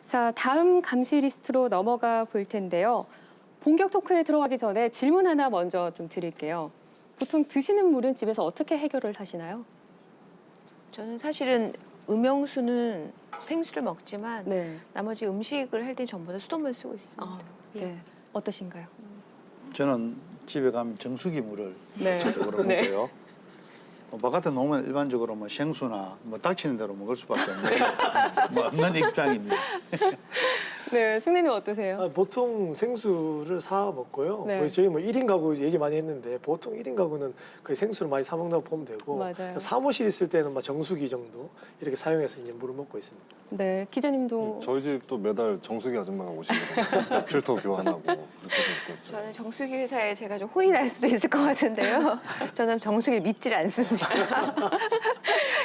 자, 다음 감시 리스트로 넘어가 볼 텐데요. 본격 토크에 들어가기 전에 질문 하나 먼저 좀 드릴게요. 보통 드시는 물은 집에서 어떻게 해결을 하시나요? 저는 사실은 음용수는 생수를 먹지만 네. 나머지 음식을 할 때 전부 다 수돗물 쓰고 있습니다. 아, 예. 네. 어떠신가요? 저는 집에 가면 정수기 물을 네. 전체적으로 네. 먹고요. 바깥에 놓으면 일반적으로 생수나 닥치는 대로 먹을 수밖에 없는 입장입니다. 네, 충내님 어떠세요? 보통 생수를 사 먹고요. 네. 거의 저희 뭐 1인 가구 얘기 많이 했는데 보통 1인 가구는 거의 생수를 많이 사 먹는다고 보면 되고 맞아요. 사무실 있을 때는 막 정수기 정도 이렇게 사용해서 이제 물을 먹고 있습니다. 네, 기자님도 저희 집도 매달 정수기 아줌마가 오시거든요. 필터 교환하고 그렇게 되고 있죠. 저는 정수기 회사에 제가 좀 혼이 날 수도 있을 것 같은데요. 저는 정수기를 믿질 않습니다.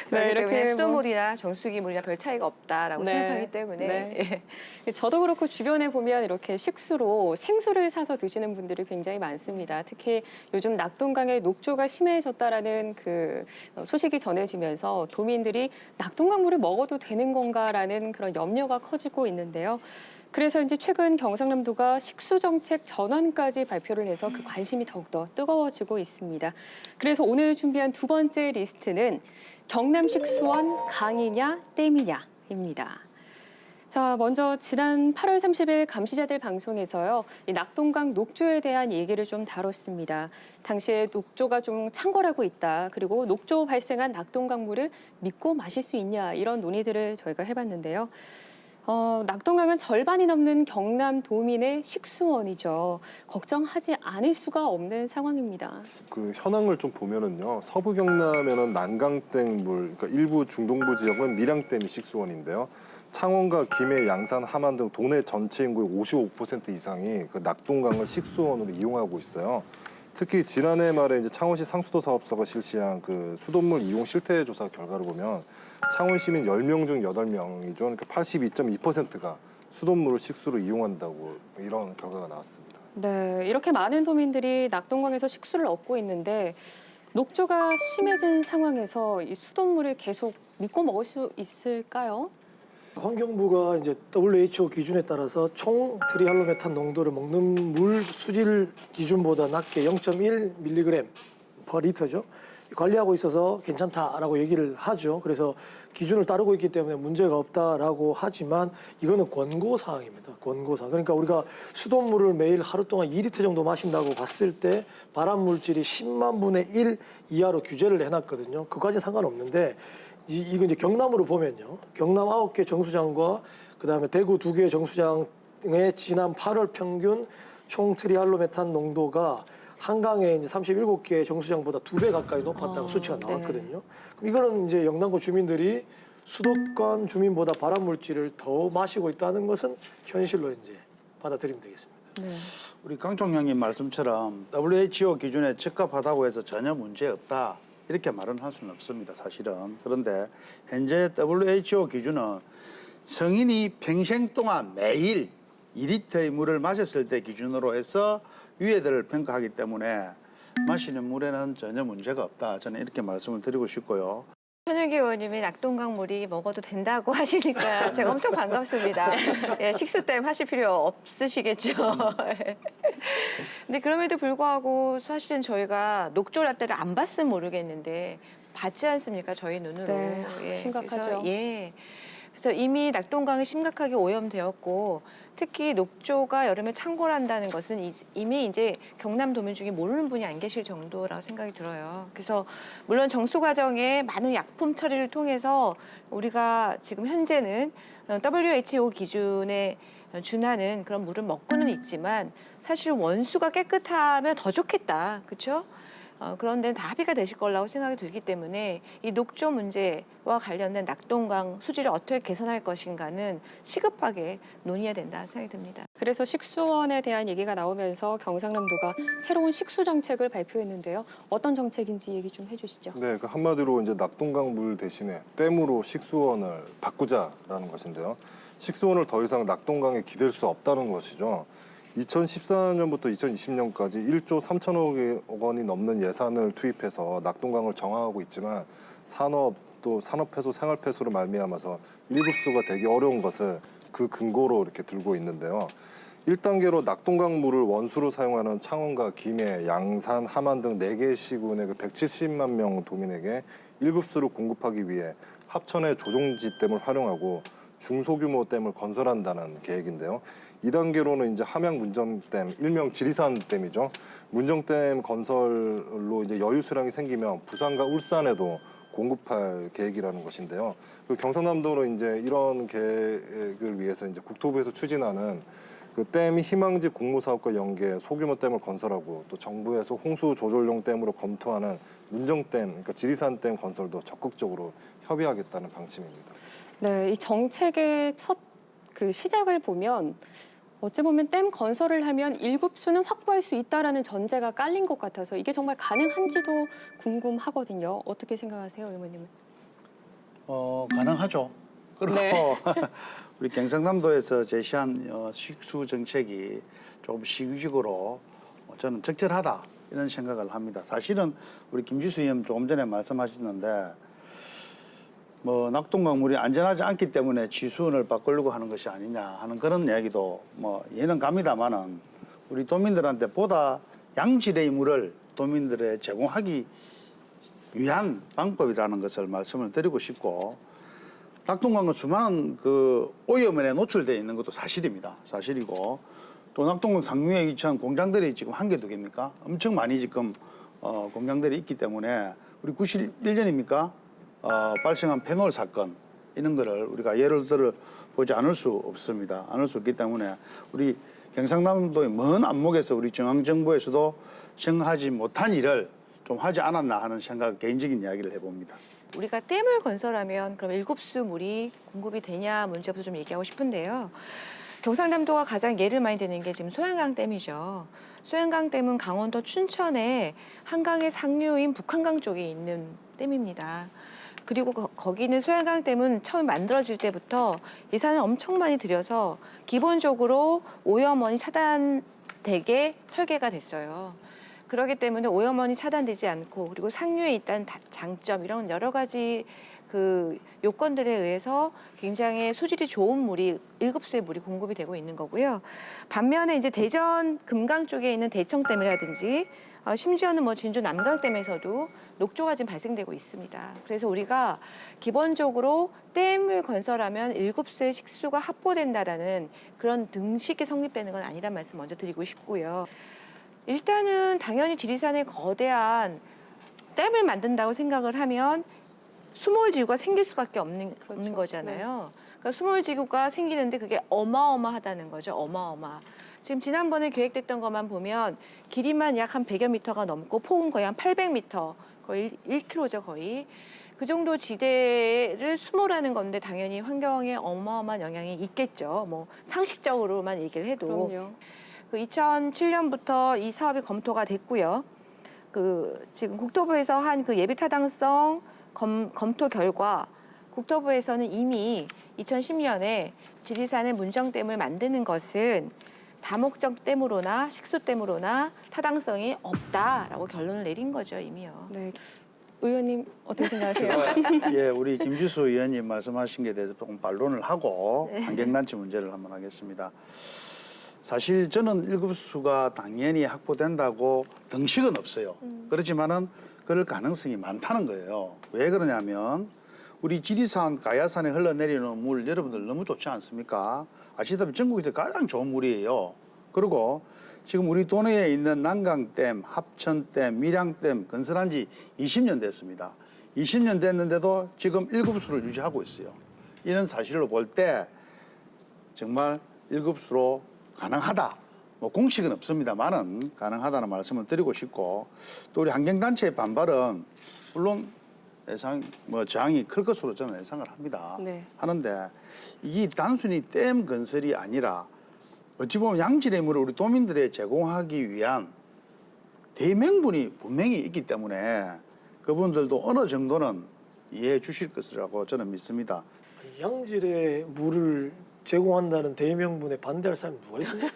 그렇기 이렇게 때문에 뭐- 수돗물이나 정수기 물이나 별 차이가 없다라고 네. 생각하기 때문에 네. 예. 저도 그렇고 주변에 보면 이렇게 식수로 생수를 사서 드시는 분들이 굉장히 많습니다. 특히 요즘 낙동강의 녹조가 심해졌다라는 그 소식이 전해지면서 도민들이 낙동강물을 먹어도 되는 건가라는 그런 염려가 커지고 있는데요. 그래서 이제 최근 경상남도가 식수 정책 전환까지 발표를 해서 그 관심이 더욱더 뜨거워지고 있습니다. 그래서 오늘 준비한 두 번째 리스트는 경남 식수원 강이냐 댐이냐입니다. 자, 먼저 지난 8월 30일 감시자들 방송에서요, 이 낙동강 녹조에 대한 얘기를 좀 다뤘습니다. 당시에 녹조가 좀 창궐하고 있다. 그리고 녹조 발생한 낙동강물을 믿고 마실 수 있냐 이런 논의들을 저희가 해봤는데요. 낙동강은 절반이 넘는 경남 도민의 식수원이죠. 걱정하지 않을 수가 없는 상황입니다. 그 현황을 좀 보면은요, 서부 경남에는 난강댐 물, 그러니까 일부 중동부 지역은 밀양댐이 식수원인데요. 창원과 김해, 양산, 함안 등 도내 전체 인구의 55% 이상이 그 낙동강을 식수원으로 이용하고 있어요. 특히 지난해 말에 이제 창원시 상수도 사업소가 실시한 그 수돗물 이용 실태 조사 결과를 보면 창원 시민 10명 중 8명이죠. 그러니까 82.2%가 수돗물을 식수로 이용한다고 이런 결과가 나왔습니다. 네, 이렇게 많은 도민들이 낙동강에서 식수를 얻고 있는데 녹조가 심해진 상황에서 이 수돗물을 계속 믿고 먹을 수 있을까요? 환경부가 이제 WHO 기준에 따라서 총 트리할로메탄 농도를 먹는 물 수질 기준보다 낮게 0.1mg per 리터죠. 관리하고 있어서 괜찮다라고 얘기를 하죠. 그래서 기준을 따르고 있기 때문에 문제가 없다라고 하지만 이거는 권고 사항입니다. 권고 사항. 그러니까 우리가 수돗물을 매일 하루 동안 2리터 정도 마신다고 봤을 때 발암 물질이 10만 분의 1 이하로 규제를 해놨거든요. 그까지는 상관없는데 이거 이제 경남으로 보면요. 경남 9개 정수장과 그다음에 대구 2개 정수장의 지난 8월 평균 총 트리할로메탄 농도가 한강에 이제 37개 정수장보다 2배 가까이 높았다고 수치가 나왔거든요. 그럼 이거는 이제 영남구 주민들이 수도권 주민보다 발암 물질을 더 마시고 있다는 것은 현실로 이제 받아들이면 되겠습니다. 네. 우리 강 총장님 말씀처럼 WHO 기준에 적합하다고 해서 전혀 문제 없다. 이렇게 말은 할 수는 없습니다, 사실은. 그런데 현재 WHO 기준은 성인이 평생 동안 매일 2리터의 물을 마셨을 때 기준으로 해서 유해들을 평가하기 때문에 마시는 물에는 전혀 문제가 없다. 저는 이렇게 말씀을 드리고 싶고요. 현역기 의원님이 낙동강 물이 먹어도 된다고 하시니까 제가 엄청 반갑습니다. 예, 식수댐 하실 필요 없으시겠죠. 근데 그럼에도 불구하고 사실은 저희가 녹조 라떼를 안 봤으면 모르겠는데 봤지 않습니까? 저희 눈으로. 네, 심각하죠. 그래서 이미 낙동강이 심각하게 오염되었고 특히 녹조가 여름에 창궐한다는 것은 이미 이제 경남 도민 중에 모르는 분이 안 계실 정도라고 생각이 들어요. 그래서 물론 정수 과정에 많은 약품 처리를 통해서 우리가 지금 현재는 WHO 기준에 준하는 그런 물을 먹고는 있지만 사실 원수가 깨끗하면 더 좋겠다. 그렇죠? 그런데 다 합의가 되실 거라고 생각이 들기 때문에 이 녹조 문제와 관련된 낙동강 수질을 어떻게 개선할 것인가는 시급하게 논의해야 된다 생각이 듭니다. 그래서 식수원에 대한 얘기가 나오면서 경상남도가 새로운 식수 정책을 발표했는데요. 어떤 정책인지 얘기 좀 해주시죠. 네, 그 한마디로 이제 낙동강 물 대신에 댐으로 식수원을 바꾸자라는 것인데요. 식수원을 더 이상 낙동강에 기댈 수 없다는 것이죠. 2014년부터 2020년까지 1조 3천억 원이 넘는 예산을 투입해서 낙동강을 정화하고 있지만 산업 또 산업 폐수, 생활 폐수로 말미암아서 일급수가 되기 어려운 것을 그 근거로 이렇게 들고 있는데요. 1단계로 낙동강 물을 원수로 사용하는 창원과 김해, 양산, 함안 등 4개 시군의 그 170만 명 도민에게 1급수를 공급하기 위해 합천의 조종지댐을 활용하고 중소규모 댐을 건설한다는 계획인데요. 2단계로는 이제 함양 문정댐, 일명 지리산 댐이죠. 문정댐 건설로 이제 여유 수량이 생기면 부산과 울산에도 공급할 계획이라는 것인데요. 그 경상남도는 이제 이런 계획을 위해서 이제 국토부에서 추진하는 그 댐 희망지 공모 사업과 연계 소규모 댐을 건설하고 또 정부에서 홍수 조절용 댐으로 검토하는 문정댐, 그러니까 지리산 댐 건설도 적극적으로 협의하겠다는 방침입니다. 네, 이 정책의 첫 그 시작을 보면 어찌 보면 댐 건설을 하면 1급수는 확보할 수 있다라는 전제가 깔린 것 같아서 이게 정말 가능한지도 궁금하거든요. 어떻게 생각하세요, 의원님은? 가능하죠. 그리고 네. 우리 경상남도에서 제시한 식수 정책이 조금 시기적으로 저는 적절하다 이런 생각을 합니다. 사실은 우리 김지수 의원 조금 전에 말씀하셨는데 뭐 낙동강 물이 안전하지 않기 때문에 지수원을 바꾸려고 하는 것이 아니냐 하는 그런 이야기도 뭐 이해는 갑니다만은 우리 도민들한테 보다 양질의 물을 도민들에 제공하기 위한 방법이라는 것을 말씀을 드리고 싶고 낙동강은 수많은 그 오염에 노출되어 있는 것도 사실입니다. 사실이고 또 낙동강 상류에 위치한 공장들이 지금 한 개, 두 개입니까? 엄청 많이 지금 공장들이 있기 때문에 우리 91년입니까? 발생한 페놀 사건 이런 거를 우리가 예를 들어 보지 않을 수 없습니다. 않을 수 없기 때문에 우리 경상남도의 먼 안목에서 우리 중앙정부에서도 생각하지 못한 일을 좀 하지 않았나 하는 생각, 개인적인 이야기를 해봅니다. 우리가 댐을 건설하면 그럼 1급수 물이 공급이 되냐 문제부터 좀 얘기하고 싶은데요. 경상남도가 가장 예를 많이 드는 게 지금 소양강 댐이죠. 소양강 댐은 강원도 춘천에 한강의 상류인 북한강 쪽에 있는 댐입니다. 그리고 거기는 소양강 댐은 처음 만들어질 때부터 예산을 엄청 많이 들여서 기본적으로 오염원이 차단되게 설계가 됐어요. 그렇기 때문에 오염원이 차단되지 않고 그리고 상류에 있다는 장점 이런 여러 가지 그 요건들에 의해서 굉장히 소질이 좋은 물이 1급수의 물이 공급이 되고 있는 거고요. 반면에 이제 대전 금강 쪽에 있는 대청댐이라든지 심지어는 뭐 진주 남강댐에서도 녹조가 지금 발생되고 있습니다. 그래서 우리가 기본적으로 댐을 건설하면 1급수의 식수가 확보된다라는 그런 등식이 성립되는 건 아니란 말씀 먼저 드리고 싶고요. 일단은 당연히 지리산에 거대한 댐을 만든다고 생각을 하면 수몰지구가 생길 수밖에 없는 거잖아요. 그러니까 수몰지구가 생기는데 그게 어마어마하다는 거죠. 어마어마. 지금 지난번에 계획됐던 것만 보면 길이만 약 한 100여 미터가 넘고 폭은 거의 한 800미터, 거의 1km죠 거의. 그 정도 지대를 수몰하는 건데 당연히 환경에 어마어마한 영향이 있겠죠. 뭐 상식적으로만 얘기를 해도. 그럼요. 그 2007년부터 이 사업이 검토가 됐고요. 그 지금 국토부에서 한 그 예비 타당성 검토 결과 국토부에서는 이미 2010년에 지리산의 문정댐을 만드는 것은 다목적 댐으로나 식수댐으로나 타당성이 없다라고 결론을 내린 거죠, 이미요. 네. 의원님 어떻게 생각하세요? 예, 우리 김지수 의원님 말씀하신 게 대해서 조금 반론을 하고 환경단체 문제를 한번 하겠습니다. 사실 저는 1급수가 당연히 확보된다고 등식은 없어요. 그렇지만은 그럴 가능성이 많다는 거예요. 왜 그러냐면 우리 지리산, 가야산에 흘러내리는 물 여러분들 너무 좋지 않습니까? 아시다시피 전국에서 가장 좋은 물이에요. 그리고 지금 우리 도내에 있는 난강댐, 합천댐, 밀양댐 건설한 지 20년 됐습니다. 20년 됐는데도 지금 1급수를 유지하고 있어요. 이런 사실로 볼 때 정말 1급수로 가능하다. 뭐 공식은 없습니다만은 가능하다는 말씀을 드리고 싶고 또 우리 환경단체의 반발은 물론 저항이 클 것으로 저는 예상을 합니다. 네. 하는데 이게 단순히 댐 건설이 아니라 어찌 보면 양질의 물을 우리 도민들에 제공하기 위한 대명분이 분명히 있기 때문에 그분들도 어느 정도는 이해해 주실 것이라고 저는 믿습니다. 양질의 물을 제공한다는 대명분에 반대할 사람이 누가 있습니까?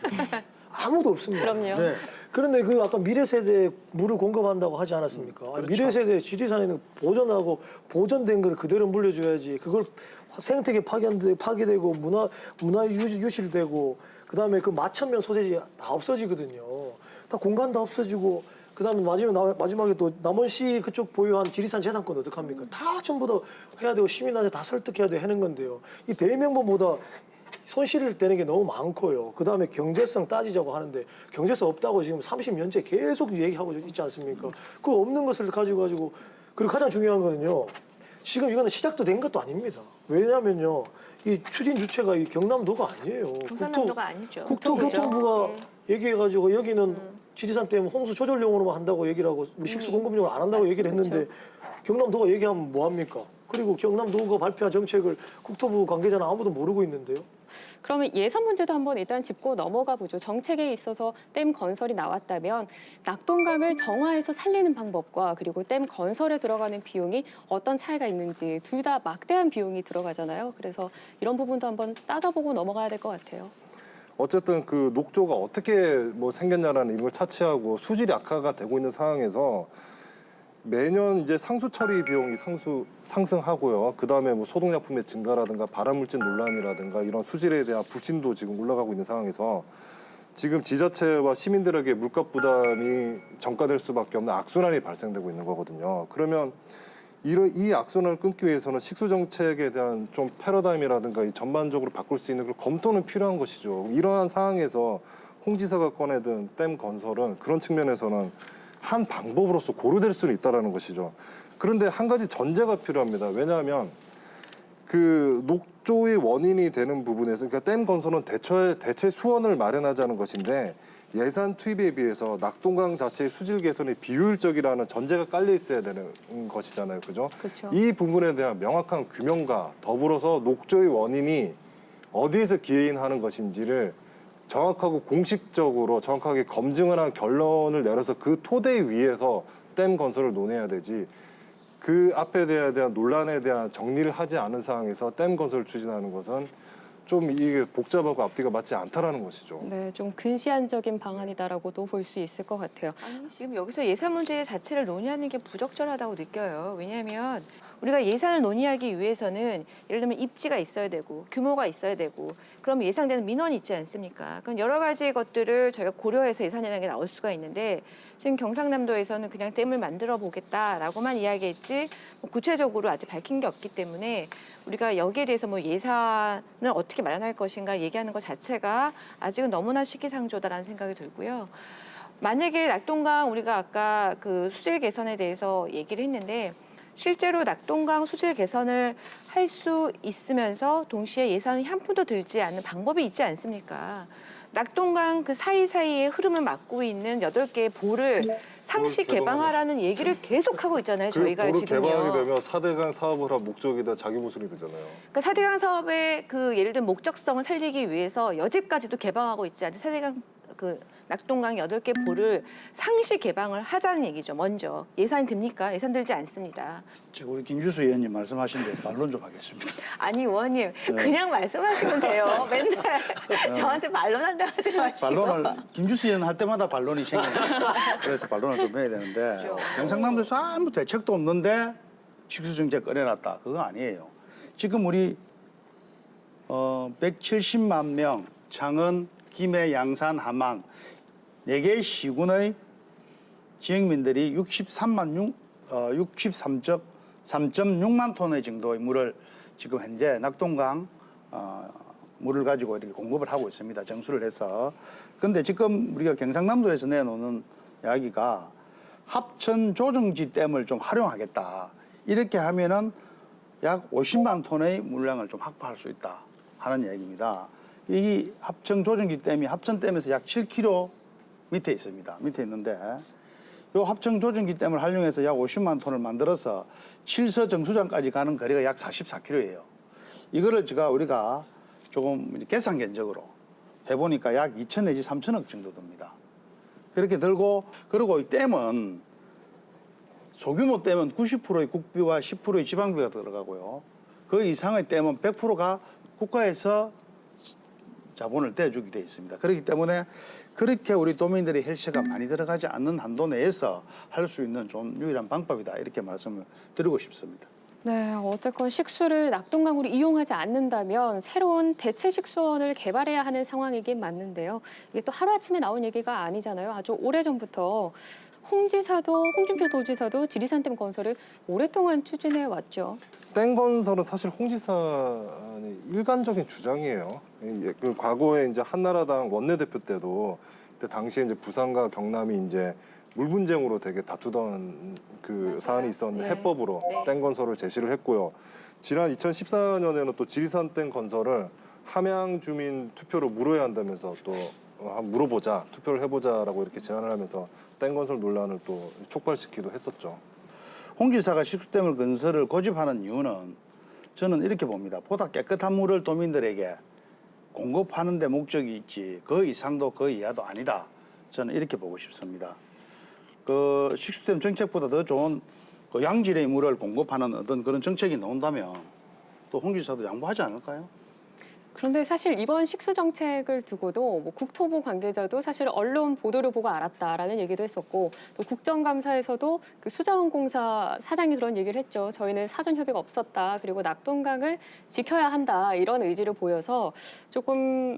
아무도 없습니다. 그럼요. 네. 그런데 그 아까 미래세대에 물을 공급한다고 하지 않았습니까? 그렇죠. 미래세대 지리산에는 보존하고 보존된 걸 그대로 물려줘야지 그걸 생태계 파괴되고 문화 유실되고 그다음에 그 마천면 소재지 다 없어지거든요. 다 공간 다 없어지고 그다음에 마지막에 또 남원시 그쪽 보유한 지리산 재산권 어떡합니까? 다 전부 다 해야 되고 시민한테 다 설득해야 돼 하는 건데요. 이 대의명분보다 손실을 되는 게 너무 많고요. 그다음에 경제성 따지자고 하는데 경제성 없다고 지금 30년째 계속 얘기하고 있지 않습니까? 그 없는 것을 가지고 그리고 가장 중요한 거는요. 지금 이거는 시작도 된 것도 아닙니다. 왜냐면요. 이 추진 주체가 이 경남도가 아니에요. 경상남도가 아니죠. 국토교통부가 네. 얘기해가지고 여기는 지리산 때문에 홍수 조절용으로만 한다고 얘기를 하고 우리 식수 공급용으로 안 한다고 얘기를 했는데 경남도가 얘기하면 뭐합니까? 그리고 경남도가 발표한 정책을 국토부 관계자는 아무도 모르고 있는데요. 그러면 예산 문제도 한번 일단 짚고 넘어가 보죠. 정책에 있어서 댐 건설이 나왔다면 낙동강을 정화해서 살리는 방법과 그리고 댐 건설에 들어가는 비용이 어떤 차이가 있는지 둘 다 막대한 비용이 들어가잖아요. 그래서 이런 부분도 한번 따져보고 넘어가야 될 것 같아요. 어쨌든 그 녹조가 어떻게 뭐 생겼냐라는 이걸 차치하고 수질 악화가 되고 있는 상황에서 매년 이제 상수 처리 비용이 상승하고요. 그 다음에 뭐 소독약품의 증가라든가 발암물질 논란이라든가 이런 수질에 대한 부심도 지금 올라가고 있는 상황에서 지금 지자체와 시민들에게 물가 부담이 전가될 수밖에 없는 악순환이 발생되고 있는 거거든요. 그러면 이 악순환을 끊기 위해서는 식수 정책에 대한 좀 패러다임이라든가 이 전반적으로 바꿀 수 있는 그 검토는 필요한 것이죠. 이러한 상황에서 홍 지사가 꺼내든 댐 건설은 그런 측면에서는 한 방법으로서 고려될 수는 있다라는 것이죠. 그런데 한 가지 전제가 필요합니다. 왜냐하면 그 녹조의 원인이 되는 부분에서 그러니까 댐 건설은 대체 수원을 마련하자는 것인데 예산 투입에 비해서 낙동강 자체의 수질 개선이 비효율적이라는 전제가 깔려 있어야 되는 것이잖아요. 그죠? 그렇죠. 이 부분에 대한 명확한 규명과 더불어서 녹조의 원인이 어디에서 기인하는 것인지를 정확하고 공식적으로 정확하게 검증을 한 결론을 내려서 그 토대 위에서 댐 건설을 논해야 되지 그 앞에 대한 논란에 대한 정리를 하지 않은 상황에서 댐 건설을 추진하는 것은 좀 이게 복잡하고 앞뒤가 맞지 않다라는 것이죠. 네, 좀 근시안적인 방안이다라고도 볼 수 있을 것 같아요. 아니, 지금 여기서 예산 문제 자체를 논의하는 게 부적절하다고 느껴요. 왜냐하면 우리가 예산을 논의하기 위해서는 예를 들면 입지가 있어야 되고 규모가 있어야 되고 그럼 예상되는 민원이 있지 않습니까? 그럼 여러 가지 것들을 저희가 고려해서 예산이라는 게 나올 수가 있는데 지금 경상남도에서는 그냥 댐을 만들어 보겠다라고만 이야기했지 뭐 구체적으로 아직 밝힌 게 없기 때문에 우리가 여기에 대해서 뭐 예산을 어떻게 마련할 것인가 얘기하는 것 자체가 아직은 너무나 시기상조다라는 생각이 들고요. 만약에 낙동강 우리가 아까 그 수질 개선에 대해서 얘기를 했는데 실제로 낙동강 수질 개선을 할 수 있으면서 동시에 예산이 한 푼도 들지 않는 방법이 있지 않습니까? 낙동강 그 사이사이의 흐름을 막고 있는 8개의 보를 상시 개방하라는 얘기를 계속하고 있잖아요. 저희가 보를 지금요. 개방하게 되면 4대강 사업을 한 목적이다 자기 모순이 되잖아요. 그러니까 4대강 사업의 그 예를 들면 목적성을 살리기 위해서 여지까지도 개방하고 있지 않은 4대강 그 낙동강 8개 보를 상시 개방을 하자는 얘기죠. 먼저 예산이 듭니까? 예산 들지 않습니다. 지금 우리 김주수 의원님 말씀하신 데 반론 좀 하겠습니다. 아니 의원님 그냥 말씀하시면 돼요. 맨날 저한테 반론한다 하지 마시고. 반론을 김주수 의원 할 때마다 반론이 생깁니다. 그래서 반론을 좀 해야 되는데 경상남도에서 아무 대책도 없는데 식수정책 꺼내놨다. 그거 아니에요. 지금 우리 170만 명 창원, 김해, 양산, 함안 4개 시군의 지역민들이 63.6만 톤의 정도의 물을 지금 현재 낙동강 물을 가지고 이렇게 공급을 하고 있습니다. 정수를 해서. 그런데 지금 우리가 경상남도에서 내놓는 이야기가 합천 조정지 댐을 좀 활용하겠다. 이렇게 하면은 약 50만 톤의 물량을 좀 확보할 수 있다 하는 얘기입니다. 이 합천 조정지 댐이 합천댐에서 약 7km 밑에 있습니다. 밑에 있는데 이 합천 조정지 댐을 활용해서 약 50만 톤을 만들어서 칠서 정수장까지 가는 거리가 약 44km예요. 이거를 우리가 조금 계산견적으로 해보니까 약 2천 내지 3천억 정도 듭니다. 그렇게 들고 그리고 이 댐은 소규모 댐은 90%의 국비와 10%의 지방비가 들어가고요. 그 이상의 댐은 100%가 국가에서 자본을 떼주게 돼 있습니다. 그렇기 때문에 그렇게 우리 도민들의 헬스가 많이 들어가지 않는 한도 내에서 할 수 있는 좀 유일한 방법이다. 이렇게 말씀을 드리고 싶습니다. 네, 어쨌건 식수를 낙동강으로 이용하지 않는다면 새로운 대체 식수원을 개발해야 하는 상황이긴 맞는데요. 이게 또 하루아침에 나온 얘기가 아니잖아요. 아주 오래전부터 홍준표 도지사도 지리산댐 건설을 오랫동안 추진해 왔죠. 댐 건설은 사실 홍 지사의 일관적인 주장이에요. 그 과거에 이제 한나라당 원내대표 때도 그때 당시에 이제 부산과 경남이 이제 물 분쟁으로 되게 다투던 그 맞아요. 사안이 있었는데 네. 해법으로 네. 댐 건설을 제시를 했고요. 지난 2014년에는 또 지리산 댐 건설을 함양 주민 투표로 물어야 한다면서 또 한번 물어보자, 투표를 해보자라고 이렇게 제안을 하면서 댐 건설 논란을 또 촉발시키기도 했었죠. 홍 지사가 식수댐을 건설을 고집하는 이유는 저는 이렇게 봅니다. 보다 깨끗한 물을 도민들에게 공급하는 데 목적이 있지 그 이상도 그 이하도 아니다. 저는 이렇게 보고 싶습니다. 그 식수댐 정책보다 더 좋은 그 양질의 물을 공급하는 어떤 그런 정책이 나온다면 또 홍 지사도 양보하지 않을까요? 그런데 사실 이번 식수 정책을 두고도 뭐 국토부 관계자도 사실 언론 보도를 보고 알았다라는 얘기도 했었고 또 국정감사에서도 그 수자원공사 사장이 그런 얘기를 했죠. 저희는 사전 협의가 없었다. 그리고 낙동강을 지켜야 한다. 이런 의지를 보여서 조금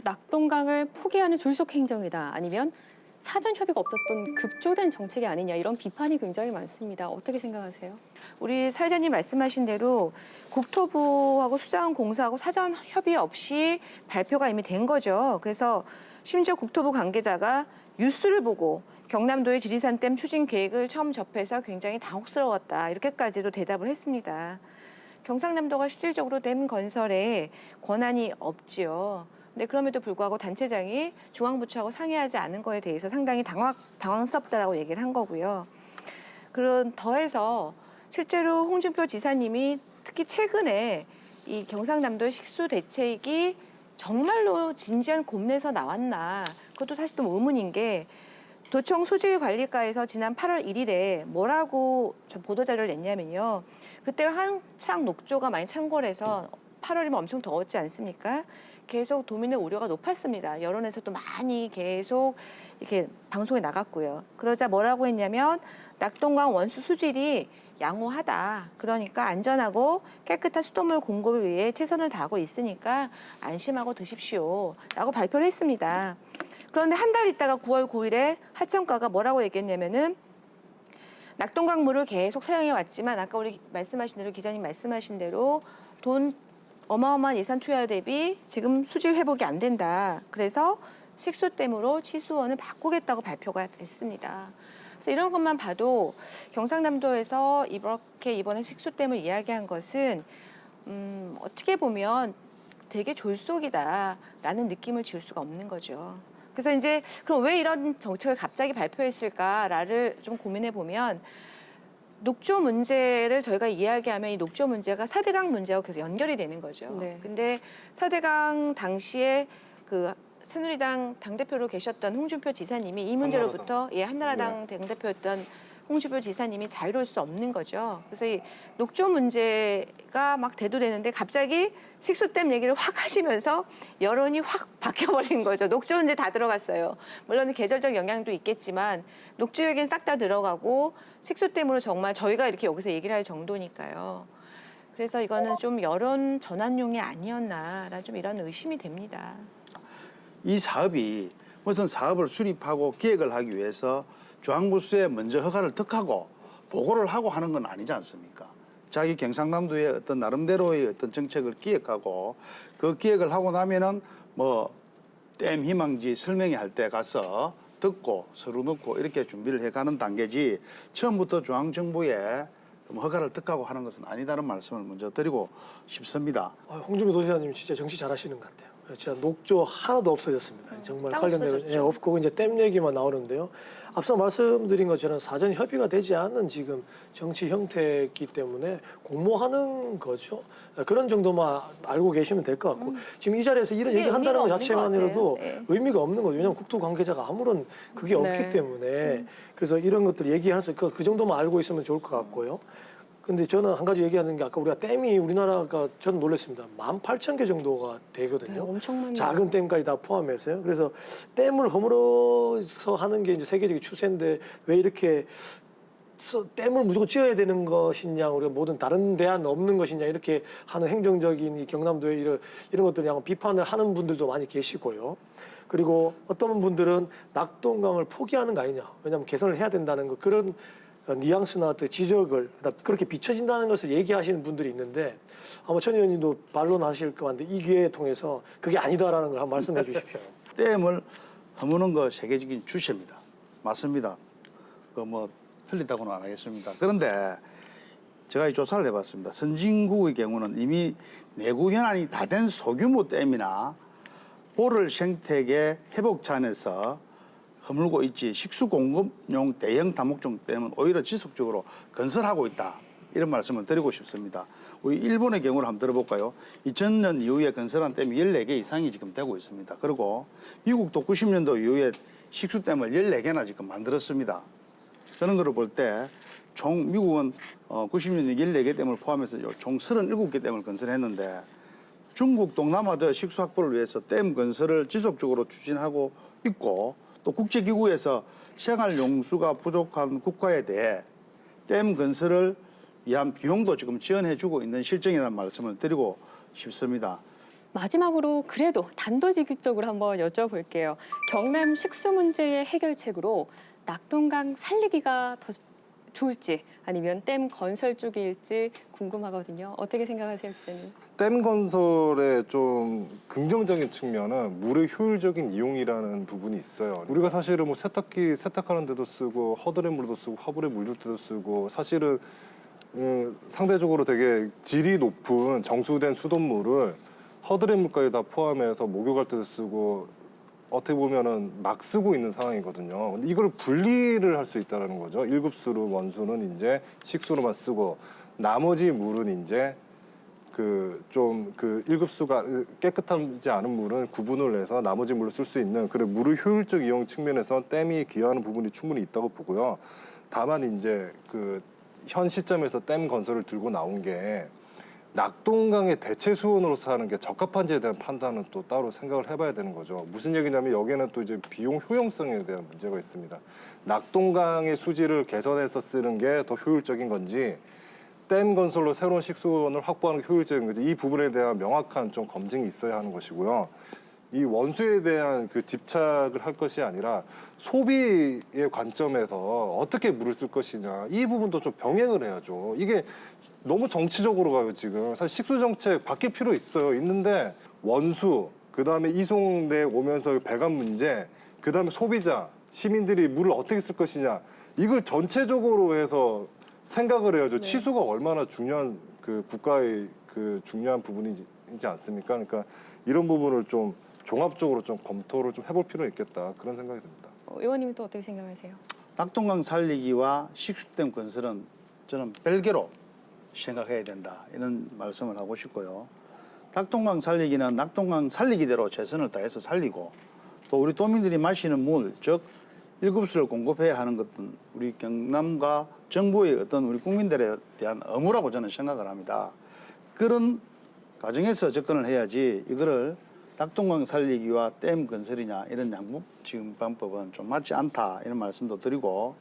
낙동강을 포기하는 졸속 행정이다. 아니면 사전 협의가 없었던 급조된 정책이 아니냐 이런 비판이 굉장히 많습니다. 어떻게 생각하세요? 우리 사회자님 말씀하신 대로 국토부하고 수자원공사하고 사전 협의 없이 발표가 이미 된 거죠. 그래서 심지어 국토부 관계자가 뉴스를 보고 경남도의 지리산댐 추진 계획을 처음 접해서 굉장히 당혹스러웠다. 이렇게까지도 대답을 했습니다. 경상남도가 실질적으로 댐 건설에 권한이 없지요. 근데 그럼에도 불구하고 단체장이 중앙부처하고 상의하지 않은 거에 대해서 상당히 당황스럽다라고 얘기를 한 거고요. 그런 더해서 실제로 홍준표 지사님이 특히 최근에 이 경상남도의 식수 대책이 정말로 진지한 고민에서 나왔나 그것도 사실 좀 의문인 게 도청 수질관리과에서 지난 8월 1일에 뭐라고 보도자료를 냈냐면요. 그때 한창 녹조가 많이 창궐해서 8월이면 엄청 더웠지 않습니까? 계속 도민의 우려가 높았습니다. 여론에서도 많이 계속 이렇게 방송에 나갔고요. 그러자 뭐라고 했냐면 낙동강 원수 수질이 양호하다. 그러니까 안전하고 깨끗한 수돗물 공급을 위해 최선을 다하고 있으니까 안심하고 드십시오. 라고 발표를 했습니다. 그런데 한 달 있다가 9월 9일에 하청과가 뭐라고 얘기했냐면은 낙동강 물을 계속 사용해 왔지만 아까 우리 말씀하신 대로 기자님 말씀하신 대로 돈 어마어마한 예산 투여 대비 지금 수질 회복이 안 된다. 그래서 식수댐으로 치수원을 바꾸겠다고 발표가 됐습니다. 그래서 이런 것만 봐도 경상남도에서 이번에 식수댐을 이야기한 것은 어떻게 보면 되게 졸속이다라는 느낌을 지울 수가 없는 거죠. 그래서 이제 그럼 왜 이런 정책을 갑자기 발표했을까를 좀 고민해 보면 녹조 문제를 저희가 이야기하면 이 녹조 문제가 4대강 문제와 계속 연결이 되는 거죠. 네. 근데 4대강 당시에 그 새누리당 당대표로 계셨던 홍준표 지사님이 이 문제로부터 한나라당 당대표였던 홍준표 지사님이 자유로울 수 없는 거죠. 그래서 이 녹조 문제가 막 대두되는데 갑자기 식수댐 얘기를 확 하시면서 여론이 확 바뀌어버린 거죠. 녹조 문제 다 들어갔어요. 물론 계절적 영향도 있겠지만 녹조 얘기는 싹 다 들어가고 식수댐으로 정말 저희가 이렇게 여기서 얘기를 할 정도니까요. 그래서 이거는 좀 여론 전환용이 아니었나라는 좀 이런 의심이 됩니다. 이 사업이 무슨 사업을 수립하고 기획을 하기 위해서 중앙부수에 먼저 허가를 득하고 보고를 하고 하는 건 아니지 않습니까? 자기 경상남도의 어떤 나름대로의 어떤 정책을 기획하고 그 기획을 하고 나면은 뭐 댐 희망지 설명회 할 때 가서 듣고 서로 넣고 이렇게 준비를 해가는 단계지 처음부터 중앙정부에 허가를 득하고 하는 것은 아니다는 말씀을 먼저 드리고 싶습니다. 홍준표 도지사님 진짜 정치 잘하시는 것 같아요. 진짜 녹조 하나도 없어졌습니다. 정말 싹 관련된 없어졌죠. 없고 이제 댐 얘기만 나오는데요. 앞서 말씀드린 것처럼 사전 협의가 되지 않은 지금 정치 형태이기 때문에 공모하는 거죠. 그런 정도만 알고 계시면 될 것 같고 지금 이 자리에서 이런 그게 얘기한다는 것 의미가 없는 자체만으로도 것 같아요. 네. 의미가 없는 거죠. 왜냐하면 국토 관계자가 아무런 그게 네. 없기 때문에 그래서 이런 것들 얘기할 수 있고 그 정도만 알고 있으면 좋을 것 같고요. 근데 저는 한 가지 얘기하는 게 아까 우리가 댐이 우리나라가 저는 놀랐습니다. 18,000개 정도가 되거든요. 네, 엄청 많네요. 작은 댐까지 다 포함해서요. 그래서 댐을 허물어서 하는 게 이제 세계적인 추세인데 왜 이렇게 댐을 무조건 지어야 되는 것이냐, 우리가 모든 다른 대안 없는 것이냐 이렇게 하는 행정적인 이 경남도의 이런 것들을 약간 비판을 하는 분들도 많이 계시고요. 그리고 어떤 분들은 낙동강을 포기하는 거 아니냐, 왜냐하면 개선을 해야 된다는 거, 그런 뉘앙스나 어떤 지적을 그렇게 비춰진다는 것을 얘기하시는 분들이 있는데, 아마 천 의원님도 반론하실 것 같은데 이 기회를 통해서 그게 아니다라는 걸 한번 말씀해 주십시오. 댐을 허무는 거 세계적인 추세입니다. 맞습니다. 그 뭐 틀리다고는 안 하겠습니다. 그런데 제가 이 조사를 해봤습니다. 선진국의 경우는 이미 내구 현안이 다 된 소규모 댐이나 보를 생태계 회복찬에서 허물고 있지, 식수 공급용 대형 다목적 댐은 오히려 지속적으로 건설하고 있다, 이런 말씀을 드리고 싶습니다. 우리 일본의 경우를 한번 들어볼까요? 2000년 이후에 건설한 댐이 14개 이상이 지금 되고 있습니다. 그리고 미국도 90년도 이후에 식수댐을 14개나 지금 만들었습니다. 그런 거를 볼 때 총 미국은 90년에 14개 댐을 포함해서 총 37개 댐을 건설했는데, 중국 동남아도 식수 확보를 위해서 댐 건설을 지속적으로 추진하고 있고, 또 국제기구에서 생활용수가 부족한 국가에 대해 댐 건설을 위한 비용도 지금 지원해주고 있는 실정이라는 말씀을 드리고 싶습니다. 마지막으로 그래도 단도직입적으로 한번 여쭤볼게요. 경남 식수 문제의 해결책으로 낙동강 살리기가 더 좋을지 아니면 댐 건설 쪽일지 궁금하거든요. 어떻게 생각하세요, 기자님? 댐 건설의 좀 긍정적인 측면은 물의 효율적인 이용이라는 부분이 있어요. 우리가 사실은 뭐 세탁기 세탁하는 데도 쓰고, 허드렛 물도 쓰고, 화불에 물줄 때도 쓰고, 사실은 상대적으로 되게 질이 높은 정수된 수돗물을 허드렛 물까지 다 포함해서 목욕할 때도 쓰고, 어떻게 보면은 막 쓰고 있는 상황이거든요. 근데 이걸 분리를 할 수 있다는 거죠. 1급수로 원수는 이제 식수로만 쓰고, 나머지 물은 이제 그 1급수가 깨끗하지 않은 물은 구분을 해서 나머지 물로 쓸 수 있는, 그런 물의 효율적 이용 측면에서 댐이 기여하는 부분이 충분히 있다고 보고요. 다만 이제 그 현 시점에서 댐 건설을 들고 나온 게 낙동강의 대체 수원으로서 하는 게 적합한지에 대한 판단은 또 따로 생각을 해봐야 되는 거죠. 무슨 얘기냐면 여기에는 또 이제 비용 효용성에 대한 문제가 있습니다. 낙동강의 수질을 개선해서 쓰는 게 더 효율적인 건지, 댐 건설로 새로운 식수원을 확보하는 게 효율적인 건지, 이 부분에 대한 명확한 좀 검증이 있어야 하는 것이고요. 이 원수에 대한 그 집착을 할 것이 아니라 소비의 관점에서 어떻게 물을 쓸 것이냐, 이 부분도 좀 병행을 해야죠. 이게 너무 정치적으로 가요, 지금. 사실 식수 정책 바뀔 필요 있어요. 있는데 원수, 그다음에 이송내 오면서 배관 문제, 그다음에 소비자, 시민들이 물을 어떻게 쓸 것이냐, 이걸 전체적으로 해서 생각을 해야죠. 네. 치수가 얼마나 중요한 그 국가의 그 중요한 부분이지 않습니까? 그러니까 이런 부분을 좀 종합적으로 좀 검토를 좀 해볼 필요가 있겠다, 그런 생각이 듭니다. 의원님은 또 어떻게 생각하세요? 낙동강 살리기와 식수댐 건설은 저는 별개로 생각해야 된다, 이런 말씀을 하고 싶고요. 낙동강 살리기는 낙동강 살리기대로 최선을 다해서 살리고, 또 우리 도민들이 마시는 물, 즉 1급수를 공급해야 하는 것은 우리 경남과 정부의 어떤 우리 국민들에 대한 의무라고 저는 생각을 합니다. 그런 과정에서 접근을 해야지, 이거를 낙동강 살리기와 댐 건설이냐, 이런 양국 지금 방법은 좀 맞지 않다, 이런 말씀도 드리고,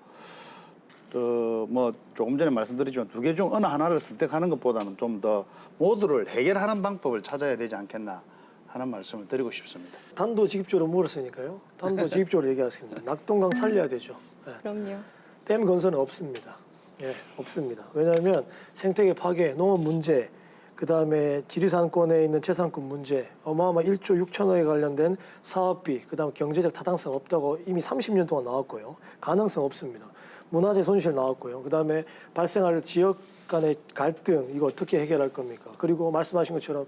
또 뭐 조금 전에 말씀드렸지만 두 개 중 어느 하나를 선택하는 것보다는 좀 더 모두를 해결하는 방법을 찾아야 되지 않겠나 하는 말씀을 드리고 싶습니다. 단도직입적으로 물었으니까요. 단도직입적으로 얘기하겠습니다. 낙동강 살려야 되죠. 네. 그럼요. 댐 건설은 없습니다. 예, 없습니다. 왜냐하면 생태계 파괴, 농업 문제, 그다음에 지리산권에 있는 재산권 문제, 어마어마 1조 6천억에 관련된 사업비, 그다음 경제적 타당성 없다고 이미 30년 동안 나왔고요. 가능성 없습니다. 문화재 손실 나왔고요. 그다음에 발생할 지역 간의 갈등, 이거 어떻게 해결할 겁니까? 그리고 말씀하신 것처럼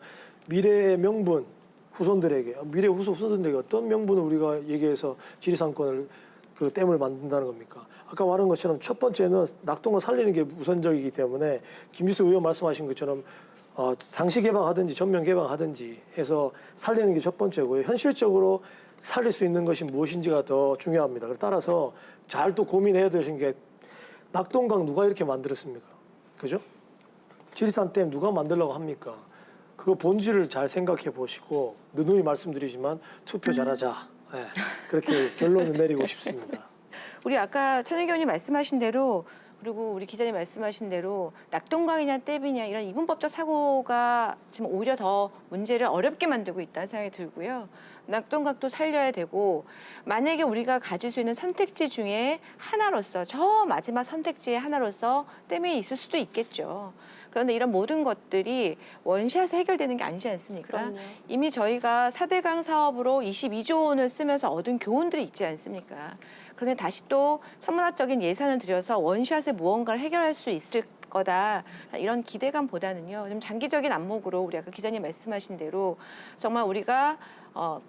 미래의 명분, 후손들에게, 미래 후손들에게 어떤 명분을 우리가 얘기해서 지리산권을 그 댐을 만든다는 겁니까? 아까 말한 것처럼 첫 번째는 낙동강 살리는 게 우선적이기 때문에 김지수 의원 말씀하신 것처럼 상시 개방하든지 전면 개방하든지 해서 살리는 게 첫 번째고요. 현실적으로 살릴 수 있는 것이 무엇인지가 더 중요합니다. 따라서 잘 또 고민해야 되신 게, 낙동강 누가 이렇게 만들었습니까? 그죠? 지리산 댐 누가 만들려고 합니까? 그거 본질을 잘 생각해 보시고, 누누이 말씀드리지만 투표 잘하자. 그렇게 결론을 내리고 싶습니다. 우리 아까 천 의원이 말씀하신 대로 그리고 우리 기자님 말씀하신 대로 낙동강이냐 댐이냐 이런 이분법적 사고가 지금 오히려 더 문제를 어렵게 만들고 있다는 생각이 들고요. 낙동강도 살려야 되고 만약에 우리가 가질 수 있는 선택지 중에 하나로서 저 마지막 선택지의 하나로서 댐이 있을 수도 있겠죠. 그런데 이런 모든 것들이 원샷에 해결되는 게 아니지 않습니까? 그럼요. 이미 저희가 4대강 사업으로 22조 원을 쓰면서 얻은 교훈들이 있지 않습니까? 그런데 다시 또 천문학적인 예산을 들여서 원샷에 무언가를 해결할 수 있을 거다 이런 기대감보다는요 좀 장기적인 안목으로 우리 아까 기자님 말씀하신 대로 정말 우리가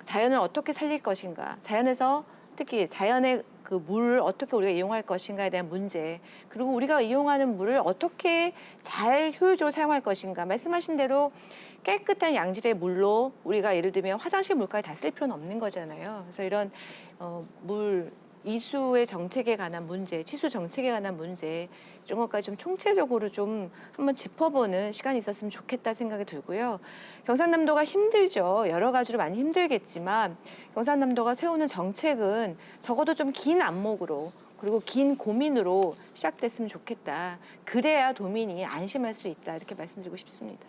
자연을 어떻게 살릴 것인가, 자연에서 특히 자연의 그 물을 어떻게 우리가 이용할 것인가에 대한 문제, 그리고 우리가 이용하는 물을 어떻게 잘 효율적으로 사용할 것인가. 말씀하신 대로 깨끗한 양질의 물로 우리가 예를 들면 화장실 물까지 다 쓸 필요는 없는 거잖아요. 그래서 이런 물 이수의 정책에 관한 문제, 치수 정책에 관한 문제 이런 것까지 좀 총체적으로 좀 한번 짚어보는 시간이 있었으면 좋겠다 생각이 들고요. 경상남도가 힘들죠. 여러 가지로 많이 힘들겠지만 경상남도가 세우는 정책은 적어도 좀 긴 안목으로 그리고 긴 고민으로 시작됐으면 좋겠다. 그래야 도민이 안심할 수 있다. 이렇게 말씀드리고 싶습니다.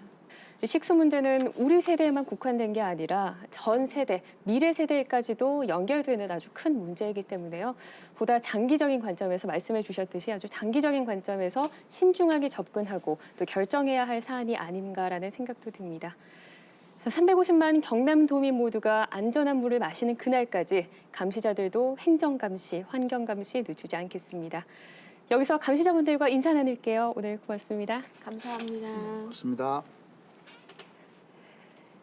식수 문제는 우리 세대에만 국한된 게 아니라 전 세대, 미래 세대까지도 연결되는 아주 큰 문제이기 때문에요. 보다 장기적인 관점에서 말씀해 주셨듯이 아주 장기적인 관점에서 신중하게 접근하고 또 결정해야 할 사안이 아닌가라는 생각도 듭니다. 350만 경남도민 모두가 안전한 물을 마시는 그날까지 감시자들도 행정감시, 환경감시 늦추지 않겠습니다. 여기서 감시자분들과 인사 나눌게요. 오늘 고맙습니다. 감사합니다. 맞습니다.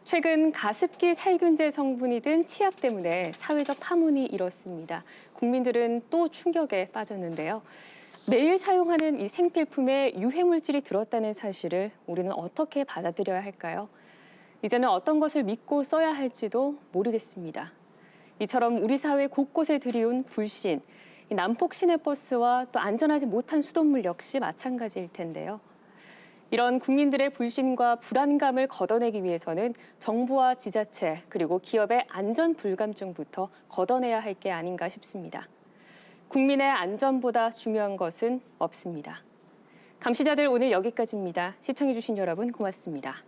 최근 가습기 살균제 성분이 든 치약 때문에 사회적 파문이 일었습니다. 국민들은 또 충격에 빠졌는데요. 매일 사용하는 이 생필품에 유해물질이 들었다는 사실을 우리는 어떻게 받아들여야 할까요? 이제는 어떤 것을 믿고 써야 할지도 모르겠습니다. 이처럼 우리 사회 곳곳에 들이온 불신, 난폭 시내버스와 또 안전하지 못한 수돗물 역시 마찬가지일 텐데요. 이런 국민들의 불신과 불안감을 걷어내기 위해서는 정부와 지자체 그리고 기업의 안전 불감증부터 걷어내야 할 게 아닌가 싶습니다. 국민의 안전보다 중요한 것은 없습니다. 감시자들 오늘 여기까지입니다. 시청해주신 여러분 고맙습니다.